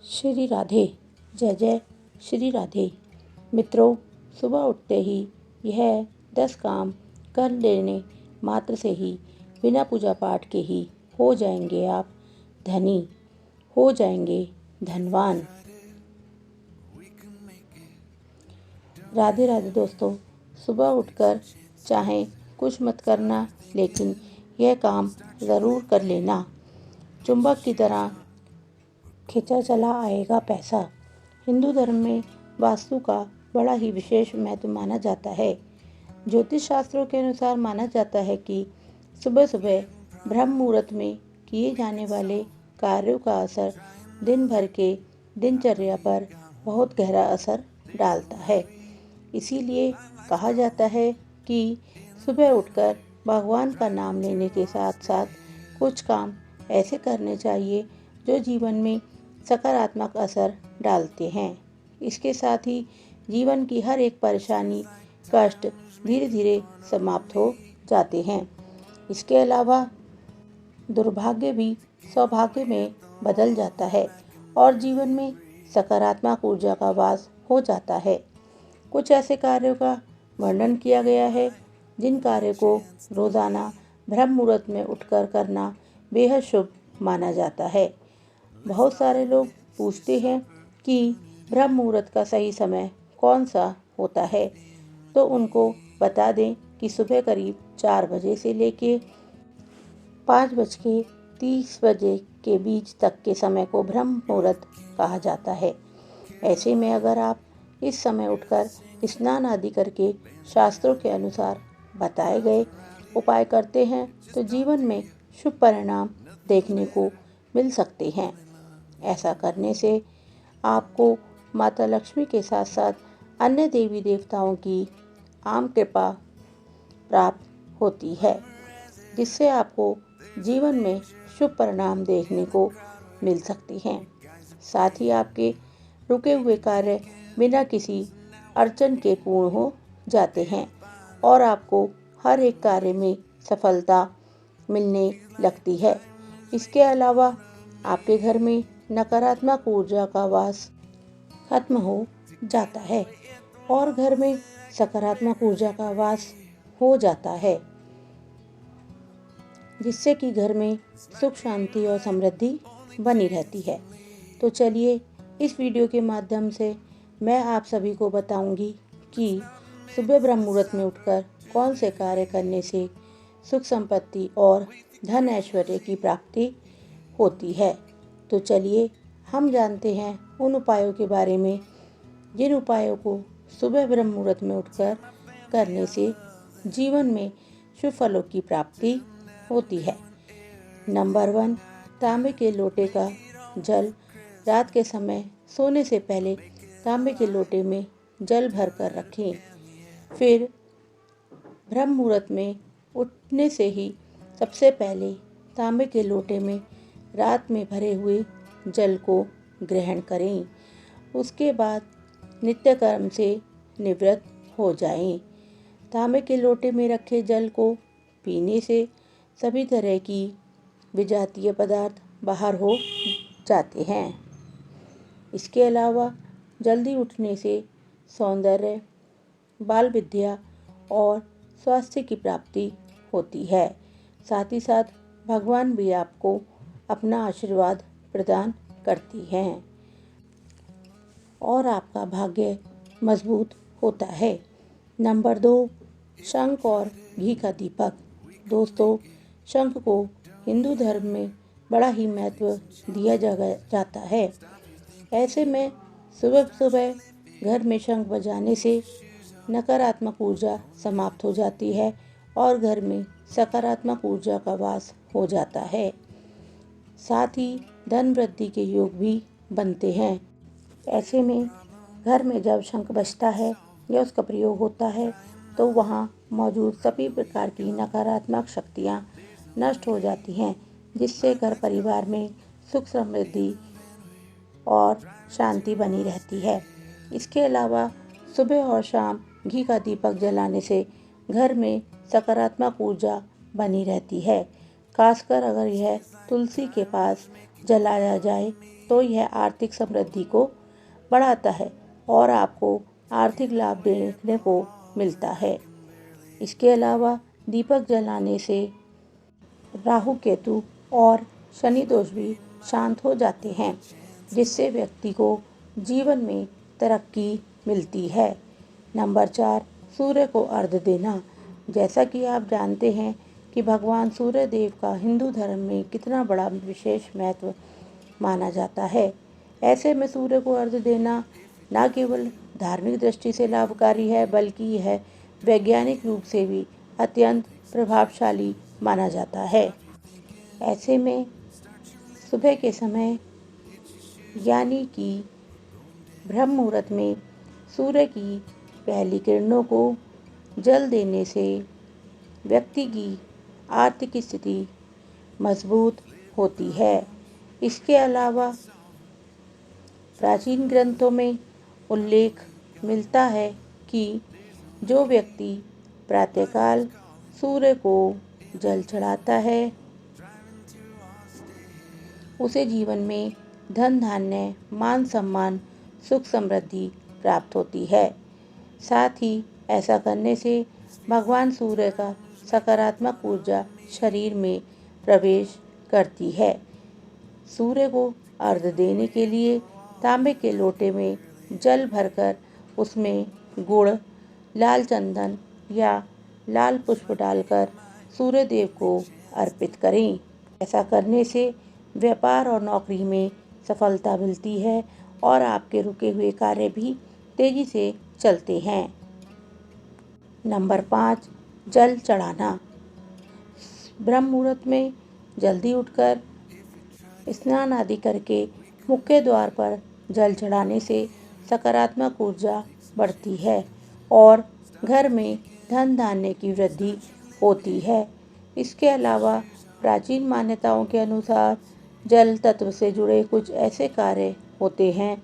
श्री राधे। जय जय श्री राधे। मित्रों, सुबह उठते ही यह 10 काम कर लेने मात्र से ही बिना पूजा पाठ के ही हो जाएंगे आप धनी, हो जाएंगे धनवान। राधे राधे दोस्तों। सुबह उठकर चाहे कुछ मत करना, लेकिन यह काम ज़रूर कर लेना। चुंबक की तरह खिंचा चला आएगा पैसा। हिंदू धर्म में वास्तु का बड़ा ही विशेष महत्व माना जाता है। ज्योतिष शास्त्रों के अनुसार माना जाता है कि सुबह सुबह ब्रह्म मुहूर्त में किए जाने वाले कार्यों का असर दिन भर के दिनचर्या पर बहुत गहरा असर डालता है। इसीलिए कहा जाता है कि सुबह उठकर भगवान का नाम लेने के साथ साथ कुछ काम ऐसे करने चाहिए जो जीवन में सकारात्मक असर डालते हैं। इसके साथ ही जीवन की हर एक परेशानी, कष्ट धीरे धीरे समाप्त हो जाते हैं। इसके अलावा दुर्भाग्य भी सौभाग्य में बदल जाता है और जीवन में सकारात्मक ऊर्जा का वास हो जाता है। कुछ ऐसे कार्यों का वर्णन किया गया है जिन कार्यों को रोज़ाना ब्रह्म मुहूर्त में उठकर करना बेहद शुभ माना जाता है। बहुत सारे लोग पूछते हैं कि ब्रह्म मुहूर्त का सही समय कौन सा होता है, तो उनको बता दें कि सुबह करीब 4 बजे से लेके 5:30 बजे के बीच तक के समय को ब्रह्म मुहूर्त कहा जाता है। ऐसे में अगर आप इस समय उठकर स्नान आदि करके शास्त्रों के अनुसार बताए गए उपाय करते हैं तो जीवन में शुभ परिणाम देखने को मिल सकते हैं। ऐसा करने से आपको माता लक्ष्मी के साथ साथ अन्य देवी देवताओं की आम कृपा प्राप्त होती है, जिससे आपको जीवन में शुभ परिणाम देखने को मिल सकते हैं। साथ ही आपके रुके हुए कार्य बिना किसी अड़चन के पूर्ण हो जाते हैं और आपको हर एक कार्य में सफलता मिलने लगती है। इसके अलावा आपके घर में नकारात्मक ऊर्जा का वास खत्म हो जाता है और घर में सकारात्मक ऊर्जा का वास हो जाता है, जिससे कि घर में सुख शांति और समृद्धि बनी रहती है। तो चलिए, इस वीडियो के माध्यम से मैं आप सभी को बताऊंगी कि सुबह ब्रह्म मुहूर्त में उठकर कौन से कार्य करने से सुख संपत्ति और धन ऐश्वर्य की प्राप्ति होती है। तो चलिए हम जानते हैं उन उपायों के बारे में जिन उपायों को सुबह ब्रह्म मुहूर्त में उठकर करने से जीवन में शुभ फलों की प्राप्ति होती है। नंबर 1, तांबे के लोटे का जल। रात के समय सोने से पहले तांबे के लोटे में जल भर कर रखें। फिर ब्रह्म मुहूर्त में उठने से ही सबसे पहले तांबे के लोटे में रात में भरे हुए जल को ग्रहण करें। उसके बाद नित्य कर्म से निवृत्त हो जाएं। तांबे के लोटे में रखे जल को पीने से सभी तरह की विजातीय पदार्थ बाहर हो जाते हैं। इसके अलावा जल्दी उठने से सौंदर्य, बाल विद्या और स्वास्थ्य की प्राप्ति होती है। साथ ही साथ भगवान भी आपको अपना आशीर्वाद प्रदान करती हैं और आपका भाग्य मजबूत होता है। नंबर 2, शंख और घी का दीपक। दोस्तों, शंख को हिंदू धर्म में बड़ा ही महत्व दिया जाता है। ऐसे में सुबह सुबह घर में शंख बजाने से नकारात्मक ऊर्जा समाप्त हो जाती है और घर में सकारात्मक ऊर्जा का वास हो जाता है। साथ ही धन वृद्धि के योग भी बनते हैं। ऐसे में घर में जब शंख बजता है या उसका प्रयोग होता है तो वहाँ मौजूद सभी प्रकार की नकारात्मक शक्तियाँ नष्ट हो जाती हैं, जिससे घर परिवार में सुख समृद्धि और शांति बनी रहती है। इसके अलावा सुबह और शाम घी का दीपक जलाने से घर में सकारात्मक ऊर्जा बनी रहती है। खासकर अगर यह तुलसी के पास जलाया जाए तो यह आर्थिक समृद्धि को बढ़ाता है और आपको आर्थिक लाभ देखने को मिलता है। इसके अलावा दीपक जलाने से राहु केतु और शनि दोष भी शांत हो जाते हैं, जिससे व्यक्ति को जीवन में तरक्की मिलती है। नंबर 4, सूर्य को अर्घ्य देना। जैसा कि आप जानते हैं कि भगवान सूर्य देव का हिंदू धर्म में कितना बड़ा विशेष महत्व माना जाता है। ऐसे में सूर्य को अर्घ्य देना न केवल धार्मिक दृष्टि से लाभकारी है, बल्कि यह वैज्ञानिक रूप से भी अत्यंत प्रभावशाली माना जाता है। ऐसे में सुबह के समय यानी कि ब्रह्म मुहूर्त में सूर्य की पहली किरणों को जल देने से व्यक्ति की आर्थिक स्थिति मजबूत होती है। इसके अलावा प्राचीन ग्रंथों में उल्लेख मिलता है कि जो व्यक्ति प्रातःकाल सूर्य को जल चढ़ाता है उसे जीवन में धन धान्य, मान सम्मान, सुख समृद्धि प्राप्त होती है। साथ ही ऐसा करने से भगवान सूर्य का सकारात्मक ऊर्जा शरीर में प्रवेश करती है। सूर्य को अर्घ्य देने के लिए तांबे के लोटे में जल भरकर उसमें गुड़, लाल चंदन या लाल पुष्प डालकर सूर्य देव को अर्पित करें। ऐसा करने से व्यापार और नौकरी में सफलता मिलती है और आपके रुके हुए कार्य भी तेजी से चलते हैं। नंबर 5, जल चढ़ाना। ब्रह्म मुहूर्त में जल्दी उठकर स्नान आदि करके मुख्य द्वार पर जल चढ़ाने से सकारात्मक ऊर्जा बढ़ती है और घर में धन धान्य की वृद्धि होती है। इसके अलावा प्राचीन मान्यताओं के अनुसार जल तत्व से जुड़े कुछ ऐसे कार्य होते हैं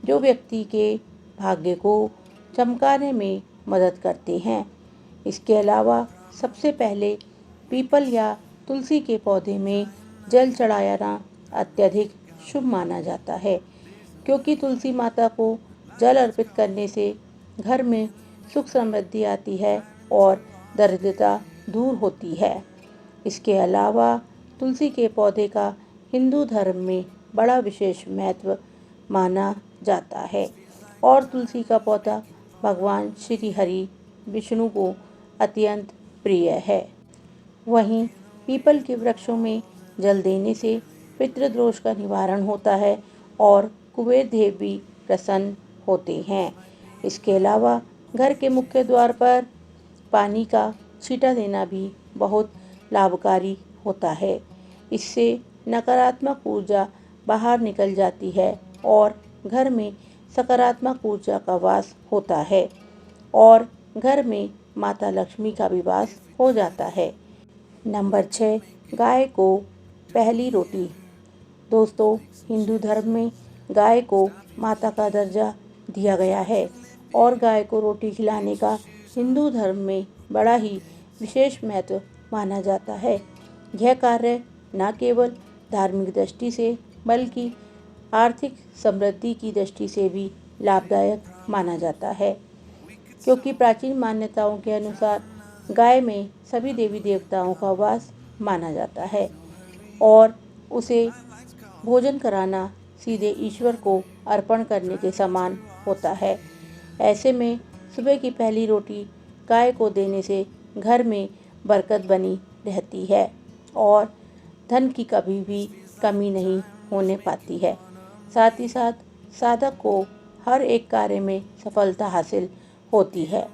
जो व्यक्ति के भाग्य को चमकाने में मदद करते हैं। इसके अलावा सबसे पहले पीपल या तुलसी के पौधे में जल चढ़ाना अत्यधिक शुभ माना जाता है, क्योंकि तुलसी माता को जल अर्पित करने से घर में सुख समृद्धि आती है और दरिद्रता दूर होती है। इसके अलावा तुलसी के पौधे का हिंदू धर्म में बड़ा विशेष महत्व माना जाता है और तुलसी का पौधा भगवान श्री हरि विष्णु को अत्यंत प्रिय है। वहीं पीपल के वृक्षों में जल देने से पितृदोष का निवारण होता है और कुबेर देव भी प्रसन्न होते हैं। इसके अलावा घर के मुख्य द्वार पर पानी का छींटा देना भी बहुत लाभकारी होता है। इससे नकारात्मक ऊर्जा बाहर निकल जाती है और घर में सकारात्मक ऊर्जा का वास होता है और घर में माता लक्ष्मी का भी वास हो जाता है। नंबर 6, गाय को पहली रोटी। दोस्तों, हिंदू धर्म में गाय को माता का दर्जा दिया गया है और गाय को रोटी खिलाने का हिंदू धर्म में बड़ा ही विशेष महत्व माना जाता है। यह कार्य न केवल धार्मिक दृष्टि से बल्कि आर्थिक समृद्धि की दृष्टि से भी लाभदायक माना जाता है, क्योंकि प्राचीन मान्यताओं के अनुसार गाय में सभी देवी देवताओं का वास माना जाता है और उसे भोजन कराना सीधे ईश्वर को अर्पण करने के समान होता है। ऐसे में सुबह की पहली रोटी गाय को देने से घर में बरकत बनी रहती है और धन की कभी भी कमी नहीं होने पाती है। साथ ही साथ साधक को हर एक कार्य में सफलता हासिल होती है।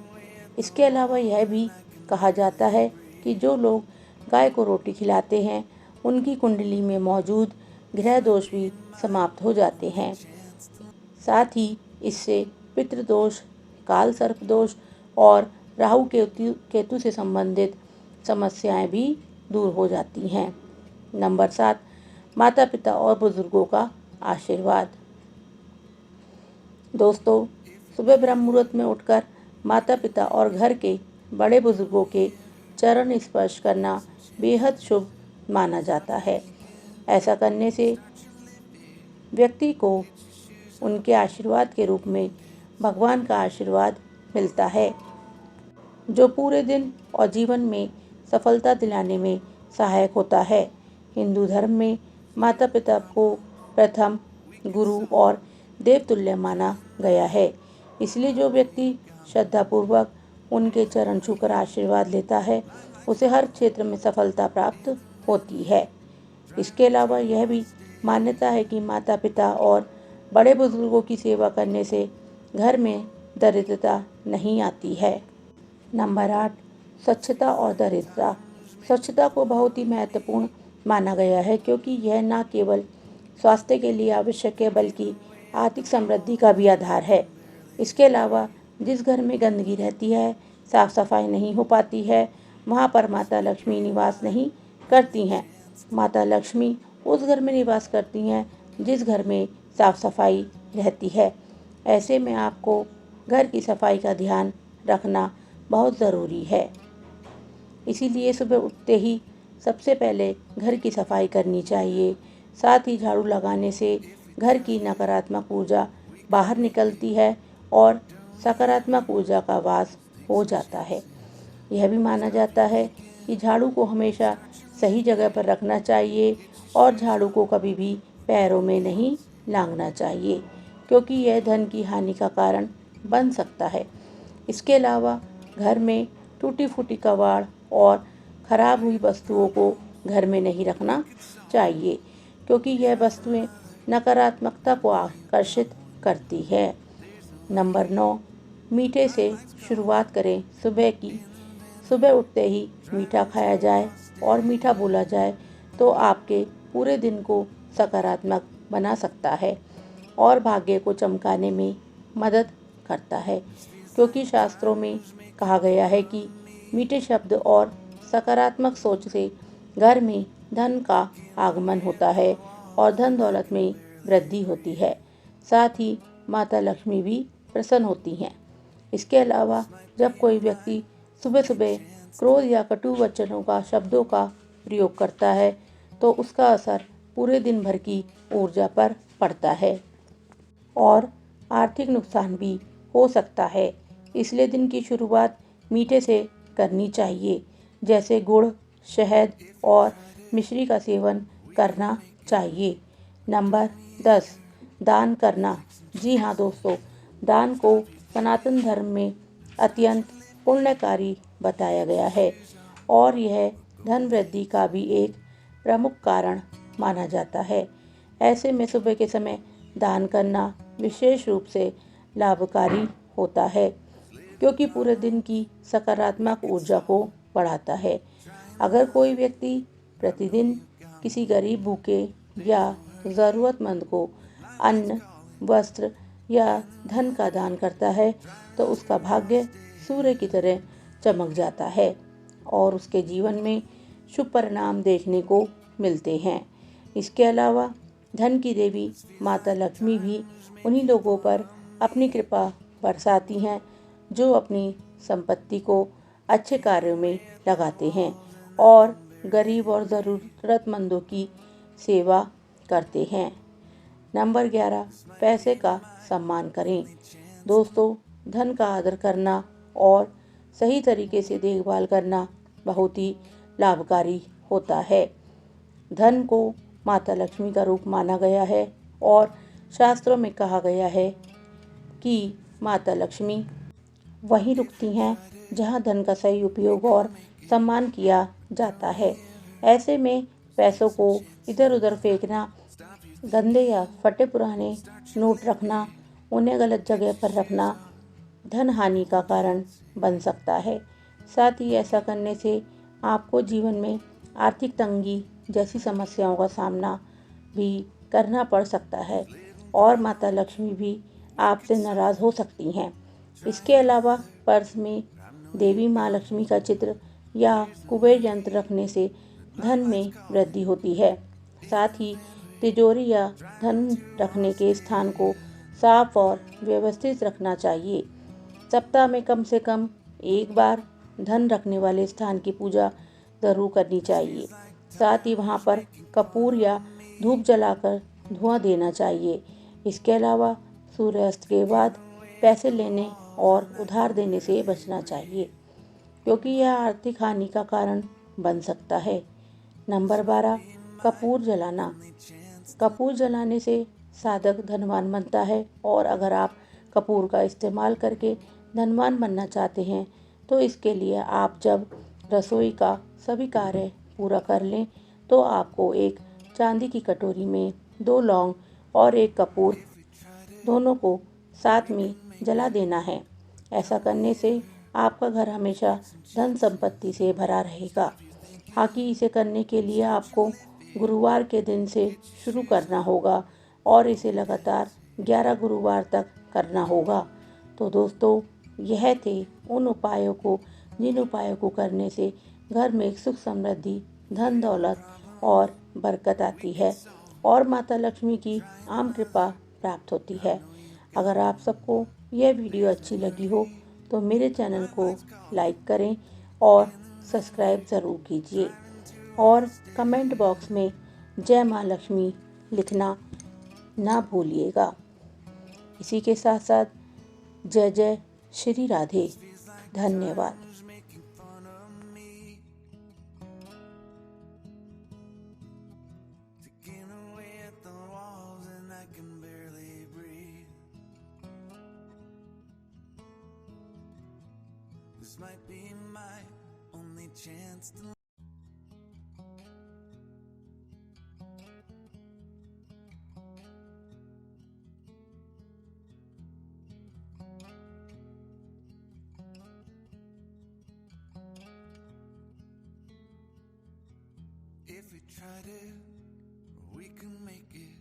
इसके अलावा यह भी कहा जाता है कि जो लोग गाय को रोटी खिलाते हैं उनकी कुंडली में मौजूद ग्रह दोष भी समाप्त हो जाते हैं। साथ ही इससे पितृदोष, काल सर्प दोष और राहु केतु से संबंधित समस्याएं भी दूर हो जाती हैं। नंबर 7, माता पिता और बुजुर्गों का आशीर्वाद। दोस्तों, सुबह ब्रह्म मुहूर्त में उठकर माता पिता और घर के बड़े बुजुर्गों के चरण स्पर्श करना बेहद शुभ माना जाता है। ऐसा करने से व्यक्ति को उनके आशीर्वाद के रूप में भगवान का आशीर्वाद मिलता है, जो पूरे दिन और जीवन में सफलता दिलाने में सहायक होता है। हिंदू धर्म में माता पिता को प्रथम गुरु और देवतुल्य माना गया है। इसलिए जो व्यक्ति श्रद्धापूर्वक उनके चरण छूकर आशीर्वाद लेता है, उसे हर क्षेत्र में सफलता प्राप्त होती है। इसके अलावा यह भी मान्यता है कि माता पिता और बड़े बुजुर्गों की सेवा करने से घर में दरिद्रता नहीं आती है। नंबर 8, स्वच्छता और दरिद्रता। स्वच्छता को बहुत ही महत्वपूर्ण माना गया है, क्योंकि यह न केवल स्वास्थ्य के लिए आवश्यक है बल्कि आर्थिक समृद्धि का भी आधार है। इसके अलावा जिस घर में गंदगी रहती है, साफ सफाई नहीं हो पाती है, वहाँ पर माता लक्ष्मी निवास नहीं करती हैं। माता लक्ष्मी उस घर में निवास करती हैं जिस घर में साफ सफाई रहती है। ऐसे में आपको घर की सफाई का ध्यान रखना बहुत ज़रूरी है। इसीलिए सुबह उठते ही सबसे पहले घर की सफाई करनी चाहिए। साथ ही झाड़ू लगाने से घर की नकारात्मक ऊर्जा बाहर निकलती है और सकारात्मक ऊर्जा का वास हो जाता है। यह भी माना जाता है कि झाड़ू को हमेशा सही जगह पर रखना चाहिए और झाड़ू को कभी भी पैरों में नहीं लांघना चाहिए, क्योंकि यह धन की हानि का कारण बन सकता है। इसके अलावा घर में टूटी फूटी कबाड़ और खराब हुई वस्तुओं को घर में नहीं रखना चाहिए, क्योंकि यह वस्तुएं नकारात्मकता को आकर्षित करती है। नंबर 9, मीठे से शुरुआत करें सुबह की। सुबह उठते ही मीठा खाया जाए और मीठा बोला जाए तो आपके पूरे दिन को सकारात्मक बना सकता है और भाग्य को चमकाने में मदद करता है, क्योंकि शास्त्रों में कहा गया है कि मीठे शब्द और सकारात्मक सोच से घर में धन का आगमन होता है और धन दौलत में वृद्धि होती है। साथ ही माता लक्ष्मी भी प्रसन्न होती हैं। इसके अलावा जब कोई व्यक्ति सुबह सुबह क्रोध या कटु वचनों का शब्दों का प्रयोग करता है तो उसका असर पूरे दिन भर की ऊर्जा पर पड़ता है और आर्थिक नुकसान भी हो सकता है। इसलिए दिन की शुरुआत मीठे से करनी चाहिए, जैसे गुड़, शहद और मिश्री का सेवन करना चाहिए। नंबर 10, दान करना। जी हाँ दोस्तों, दान को सनातन धर्म में अत्यंत पुण्यकारी बताया गया है और यह धन वृद्धि का भी एक प्रमुख कारण माना जाता है। ऐसे में सुबह के समय दान करना विशेष रूप से लाभकारी होता है, क्योंकि पूरे दिन की सकारात्मक ऊर्जा को बढ़ाता है। अगर कोई व्यक्ति प्रतिदिन किसी गरीब, भूखे या ज़रूरतमंद को अन्न, वस्त्र या धन का दान करता है तो उसका भाग्य सूर्य की तरह चमक जाता है और उसके जीवन में शुभ परिणाम देखने को मिलते हैं। इसके अलावा धन की देवी माता लक्ष्मी भी उन्हीं लोगों पर अपनी कृपा बरसाती हैं जो अपनी संपत्ति को अच्छे कार्यों में लगाते हैं और गरीब और ज़रूरतमंदों की सेवा करते हैं। नंबर 11, पैसे का सम्मान करें। दोस्तों, धन का आदर करना और सही तरीके से देखभाल करना बहुत ही लाभकारी होता है। धन को माता लक्ष्मी का रूप माना गया है और शास्त्रों में कहा गया है कि माता लक्ष्मी वहीं रुकती हैं जहां धन का सही उपयोग और सम्मान किया जाता है। ऐसे में पैसों को इधर उधर फेंकना, गंदे या फटे पुराने नोट रखना, उन्हें गलत जगह पर रखना धन हानि का कारण बन सकता है। साथ ही ऐसा करने से आपको जीवन में आर्थिक तंगी जैसी समस्याओं का सामना भी करना पड़ सकता है और माता लक्ष्मी भी आपसे नाराज़ हो सकती हैं। इसके अलावा पर्स में देवी माँ लक्ष्मी का चित्र या कुबेर यंत्र रखने से धन में वृद्धि होती है। साथ ही तिजोरी या धन रखने के स्थान को साफ और व्यवस्थित रखना चाहिए। सप्ताह में कम से कम एक बार धन रखने वाले स्थान की पूजा ज़रूर करनी चाहिए। साथ ही वहाँ पर कपूर या धूप जलाकर धुआं देना चाहिए। इसके अलावा सूर्यास्त के बाद पैसे लेने और उधार देने से बचना चाहिए, क्योंकि यह आर्थिक हानि का कारण बन सकता है। नंबर 12, कपूर जलाना। कपूर जलाने से साधक धनवान बनता है, और अगर आप कपूर का इस्तेमाल करके धनवान बनना चाहते हैं तो इसके लिए आप जब रसोई का सभी कार्य पूरा कर लें तो आपको एक चांदी की कटोरी में 2 लौंग और 1 कपूर दोनों को साथ में जला देना है। ऐसा करने से आपका घर हमेशा धन संपत्ति से भरा रहेगा। हालांकि इसे करने के लिए आपको गुरुवार के दिन से शुरू करना होगा और इसे लगातार 11 गुरुवार तक करना होगा। तो दोस्तों, यह थे उन उपायों को जिन उपायों को करने से घर में सुख समृद्धि, धन दौलत और बरकत आती है और माता लक्ष्मी की आम कृपा प्राप्त होती है। अगर आप सबको यह वीडियो अच्छी लगी हो तो मेरे चैनल को लाइक करें और सब्सक्राइब ज़रूर कीजिए, और कमेंट बॉक्स में जय माँ लक्ष्मी लिखना ना भूलिएगा। इसी के साथ साथ जय जय श्री राधे। धन्यवाद। This might be my only chance to if we tried it, we can make it.